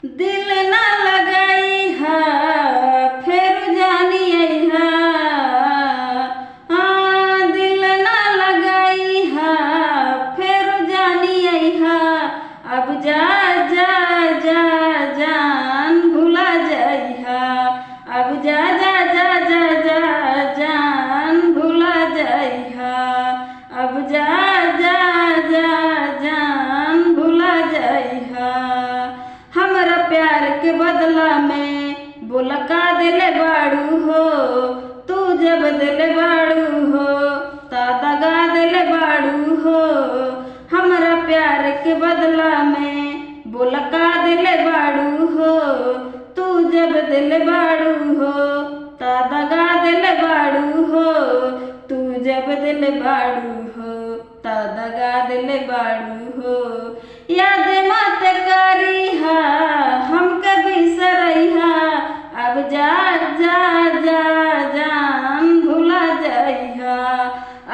दिल ना लगाई हा फिर जानी आई हा। हाँ दिल ना लगाई हा फिर जानी आई हा। अब जा जा जा जान भुला जाई हा। अब जा जा जा जा जा जान भुला जाई हा। अब जा जा जा जान भुला जाई हा। हमरा प्यार के बदला में बोला का दिले बाड़ू हो। तू जब दिले बाड़ू हो ता दगा दिले बाड़ू हो। हमरा प्यार के बदला में बोला का दिले बाड़ू हो। तू जब दिले बाड़ू हो ता दगा दिले बाड़ू हो। तू जब दिले बाड़ू हो ता दगा दिले बाड़ू हो। याद मत करी हा हमके बिसरई हा। अब जा जा जा जान भुला जाई हा।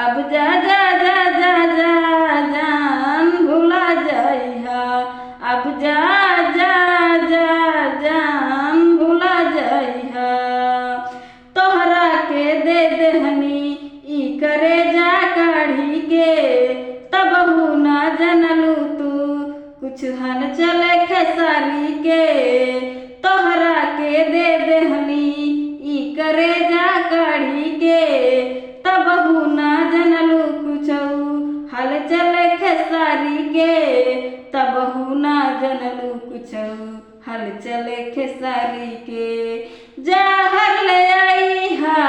अब जा जा जा जा जा जान भुला जाई हा। अब जा जा जा जान भुला जाई हा। तोहरा के दे देहनी ई करे जा काढ़ी के तबहू ना जनलू तू कुछ हल चले खेसारी के। तोहरा के दे देहनी ई करे जा काढ़ी के तबहू ना जनलू कुछ हल चले खेसारी के। तबहू ना जनलू कुछ हल चले खेसारी के। जहर ले आई हा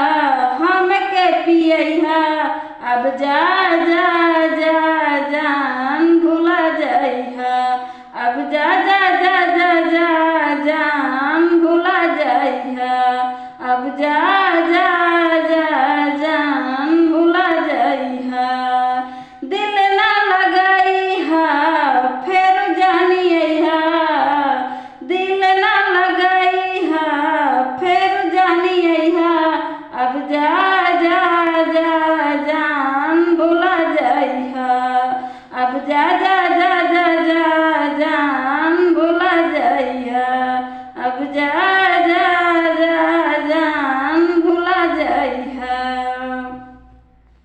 हमके पियई हा। अब जा जा जा जान भुला जाई हा। अब जा जा जा जा जा जान